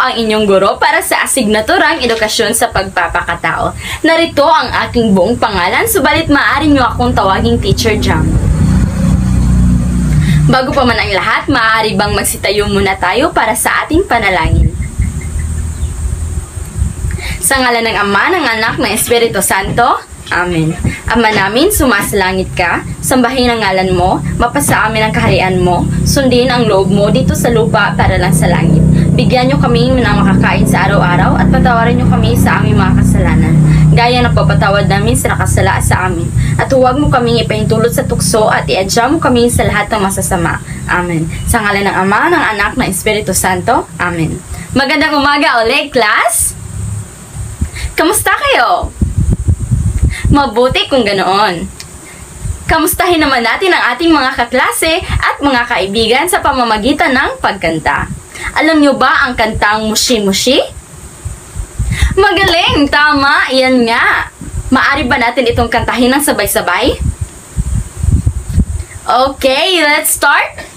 ang inyong guro para sa asignaturang edukasyon sa pagpapakatao. Narito ang aking buong pangalan, subalit maaari nyo akong tawaging Teacher Jam. Bago pa man ang lahat, maaari bang magsitayo muna tayo para sa ating panalangin. Sa ngalan ng Ama, ng Anak, ng Espiritu Santo, Amen. Ama namin, sumasalangit ka, sambahin ang ngalan mo, mapasa amin ang kaharian mo, sundin ang loob mo dito sa lupa para lang sa langit. Bigyan nyo kami ng makakain sa araw-araw at patawarin nyo kami sa aming mga kasalanan, gaya ng papatawad namin sa nakasala sa amin. At huwag mo kaming ipahintulot sa tukso at iadya mo kami sa lahat ng masasama. Amen. Sa ngalan ng Ama, ng Anak, ng Espiritu Santo. Amen. Magandang umaga ulit, class! Kamusta kayo? Mabuti kung ganoon. Kamustahin naman natin ang ating mga kaklase at mga kaibigan sa pamamagitan ng pagkanta. Alam nyo ba ang kantang Mushi Mushi? Magaling! Tama! Yan nga! Maari ba natin itong kantahin ng sabay-sabay? Okay, let's start!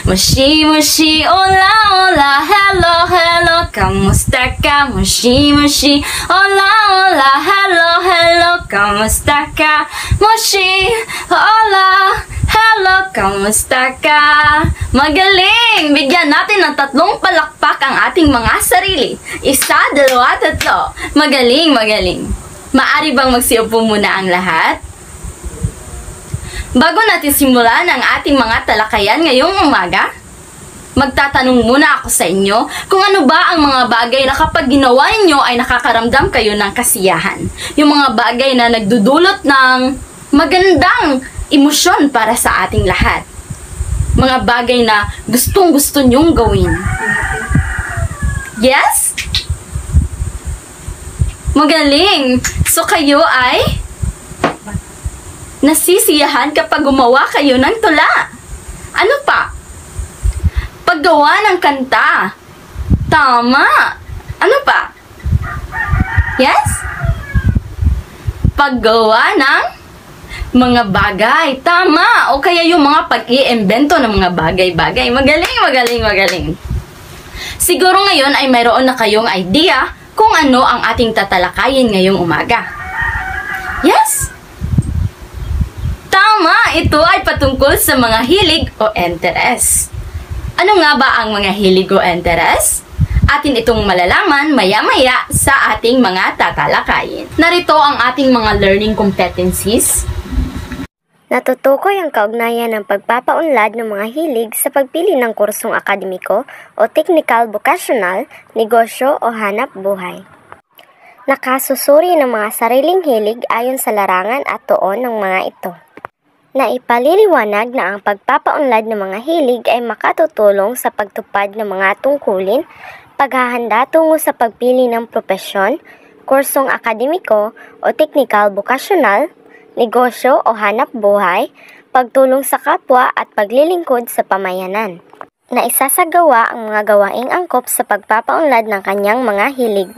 Mushi Mushi, hola hola, hello hello, kamusta ka? Mushi Mushi, hola hola, hello hello, kamusta ka? Mushi, hola, hello, kamusta ka? Magaling! Bigyan natin ng 3 palakpak ang ating mga sarili. 1, 2, 3. Magaling, magaling. Maari bang magsiupo muna ang lahat? Bago natin simulan ang ating mga talakayan ngayong umaga, magtatanong muna ako sa inyo kung ano ba ang mga bagay na kapag ginawa ninyo ay nakakaramdam kayo ng kasiyahan. Yung mga bagay na nagdudulot ng magandang emosyon para sa ating lahat. Mga bagay na gustong-gusto nyong gawin. Yes? Magaling! So kayo ay nasisiyahan kapag gumawa kayo ng tula. Ano pa? Paggawa ng kanta. Tama. Ano pa? Yes? Paggawa ng mga bagay. Tama. O kaya yung mga pag-iimbento ng mga bagay-bagay. Magaling, magaling, magaling. Siguro ngayon ay mayroon na kayong idea kung ano ang ating tatalakayin ngayong umaga. Yes? Tama! Ito ay patungkol sa mga hilig o interes. Ano nga ba ang mga hilig o interes? Atin itong malalaman maya-maya sa ating mga tatalakayin. Narito ang ating mga learning competencies. Natutukoy ang kaugnayan ng pagpapaunlad ng mga hilig sa pagpili ng kursong akademiko o technical, vocational, negosyo o hanap buhay. Nakasusuri ng mga sariling hilig ayon sa larangan at tuon ng mga ito. Naipaliliwanag na ang pagpapaunlad ng mga hilig ay makatutulong sa pagtupad ng mga tungkulin, paghahanda tungo sa pagpili ng propesyon, kursong akademiko o technical, vocational, negosyo o hanap buhay, pagtulong sa kapwa at paglilingkod sa pamayanan. Naisasagawa ang mga gawaing angkop sa pagpapaunlad ng kanyang mga hilig.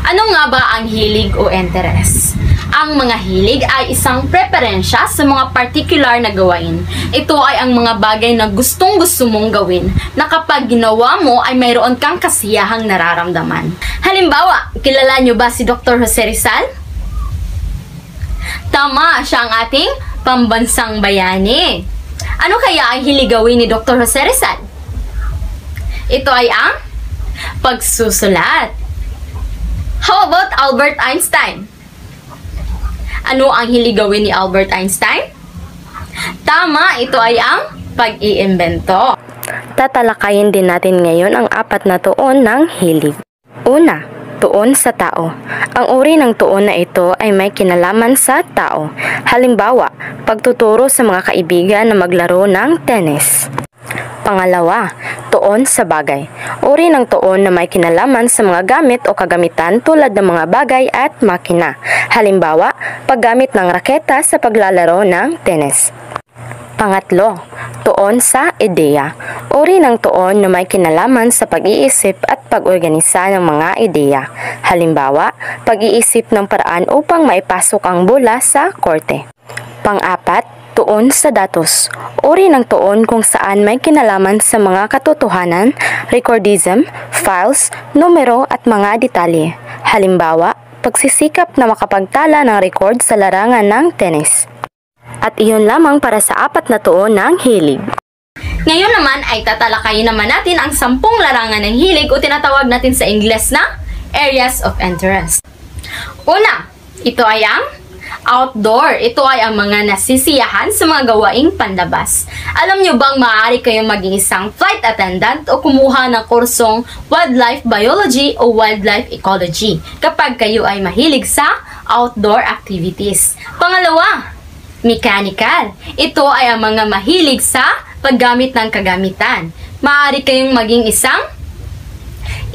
Ano nga ba ang hilig o interes? Ang mga hilig ay isang preferensya sa mga particular na gawain. Ito ay ang mga bagay na gustong-gusto mong gawin na kapag ginawa mo ay mayroon kang kasiyahang nararamdaman. Halimbawa, kilala nyo ba si Dr. Jose Rizal? Tama, siya ang ating pambansang bayani. Ano kaya ang hilig gawin ni Dr. Jose Rizal? Ito ay ang pagsusulat. How about Albert Einstein? Ano ang hilig gawin ni Albert Einstein? Tama, ito ay ang pag-iimbento. Tatalakayin din natin ngayon ang 4 na tuon ng hilig. Una, tuon sa tao. Ang uri ng tuon na ito ay may kinalaman sa tao. Halimbawa, pagtuturo sa mga kaibigan na maglaro ng tennis. Pangalawa, tuon sa bagay. Uri ng tuon na may kinalaman sa mga gamit o kagamitan tulad ng mga bagay at makina. Halimbawa, paggamit ng raketa sa paglalaro ng tennis. Pangatlo, tuon sa ideya. Uri ng tuon na may kinalaman sa pag-iisip at pag-organisa ng mga ideya. Halimbawa, pag-iisip ng paraan upang maipasok ang bola sa korte. Pang-apat, Tuon sa datos. Uri ng tuon kung saan may kinalaman sa mga katotohanan, recordism, files, numero at mga detalye. Halimbawa, pagsisikap na makapagtala ng record sa larangan ng tennis. At iyon lamang para sa 4 na tuon ng hilig. Ngayon naman ay tatalakayin naman natin ang 10 larangan ng hilig o tinatawag natin sa Ingles na areas of interest. Una, ito ay ang outdoor. Ito ay ang mga nasisiyahan sa mga gawaing panlabas. Alam nyo bang maaari kayong maging isang flight attendant o kumuha ng kursong wildlife biology o wildlife ecology kapag kayo ay mahilig sa outdoor activities. Pangalawa, mechanical. Ito ay ang mga mahilig sa paggamit ng kagamitan. Maaari kayong maging isang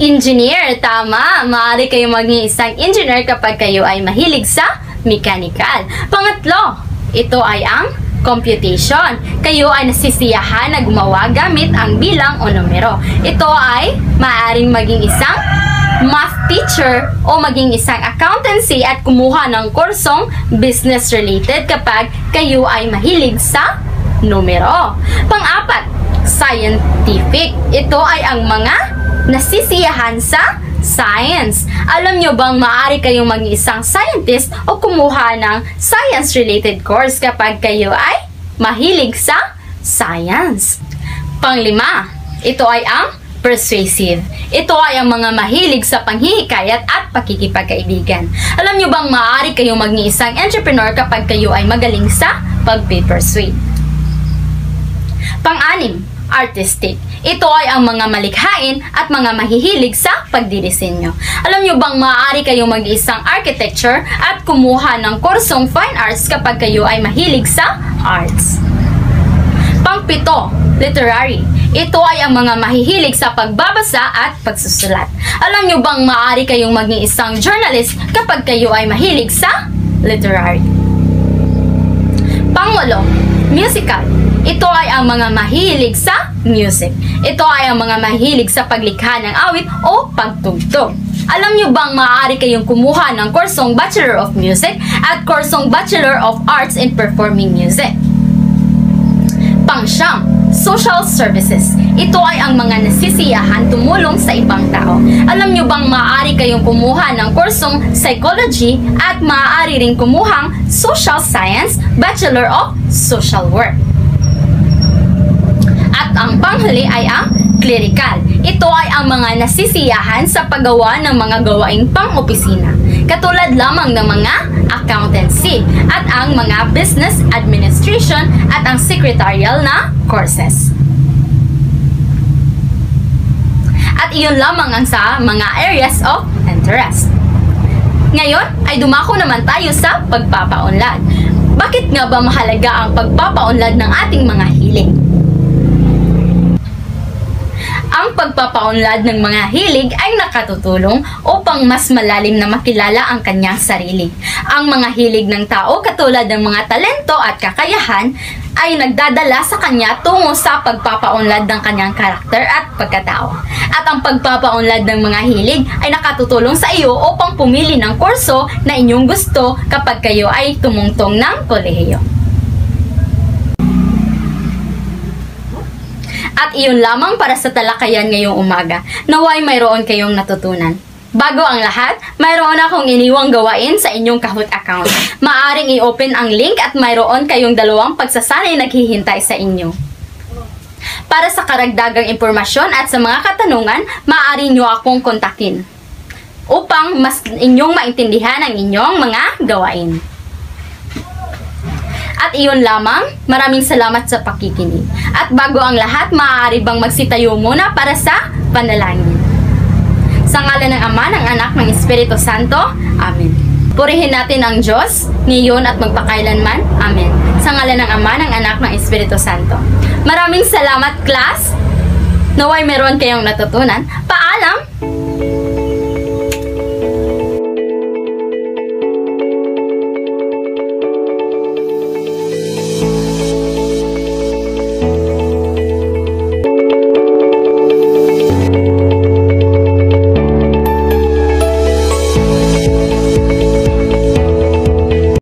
engineer. Tama, maaari kayong maging isang engineer kapag kayo ay mahilig sa mechanical. Pangatlo, ito ay ang computation. Kayo ay nasisiyahan na gumawa gamit ang bilang o numero. Ito ay maaaring maging isang math teacher o maging isang accountancy at kumuha ng kursong business related kapag kayo ay mahilig sa numero. Pang-apat, scientific. Ito ay ang mga nasisiyahan sa science. Alam nyo bang maaari kayong maging isang scientist o kumuha ng science-related course kapag kayo ay mahilig sa science? Pang-5, ito ay ang persuasive. Ito ay ang mga mahilig sa panghihikayat at pakikipagkaibigan. Alam nyo bang maaari kayong maging isang entrepreneur kapag kayo ay magaling sa pag-persuade? Pang-6, artistic. Ito ay ang mga malikhain at mga mahihilig sa pagdidisenyo. Alam nyo bang maaari kayong mag-isang architecture at kumuha ng kursong fine arts kapag kayo ay mahilig sa arts? Pang-7, literary. Ito ay ang mga mahihilig sa pagbabasa at pagsusulat. Alam nyo bang maaari kayong maging isang journalist kapag kayo ay mahilig sa literary? Pang-8, musical. Ito ay ang mga mahilig sa music. Ito ay ang mga mahilig sa paglikha ng awit o pagtugtog. Alam nyo bang maaari kayong kumuha ng kursong Bachelor of Music at kursong Bachelor of Arts in Performing Music? Pang-9, social services. Ito ay ang mga nasisiyahan tumulong sa ibang tao. Alam nyo bang maaari kayong kumuha ng kursong psychology at maaari rin kumuhang social science, Bachelor of Social Work. At ang panghuli ay ang clerical. Ito ay ang mga nasisiyahan sa paggawa ng mga gawaing pang-opisina, katulad lamang ng mga accountancy at ang mga business administration at ang secretarial na courses. At iyon lamang ang sa mga areas of interest. Ngayon ay dumako naman tayo sa pagpapaunlad. Bakit nga ba mahalaga ang pagpapaunlad ng ating mga hilig? Ang pagpapaunlad ng mga hilig ay nakatutulong upang mas malalim na makilala ang kanyang sarili. Ang mga hilig ng tao katulad ng mga talento at kakayahan ay nagdadala sa kanya tungo sa pagpapaunlad ng kanyang karakter at pagkatao. At ang pagpapaunlad ng mga hilig ay nakatutulong sa iyo upang pumili ng kurso na inyong gusto kapag kayo ay tumungtong ng kolehiyo. At iyon lamang para sa talakayan ngayong umaga. Naway mayroon kayong natutunan. Bago ang lahat, mayroon akong iniwang gawain sa inyong Kahoot account. Maaring i-open ang link at mayroon kayong 2 pagsasanay naghihintay sa inyo. Para sa karagdagang impormasyon at sa mga katanungan, maaari nyo akong kontakin upang mas inyong maintindihan ang inyong mga gawain. At iyon lamang, maraming salamat sa pakikinig. At bago ang lahat, maaari bang magsitayo muna para sa panalangin? Sa ngalan ng Ama, ng Anak, ng Espiritu Santo. Amen. Purihin natin ang Diyos, ngayon at magpakailanman. Amen. Sa ngalan ng Ama, ng Anak, ng Espiritu Santo. Maraming salamat, class! Naway meron kayong natutunan. Paalam!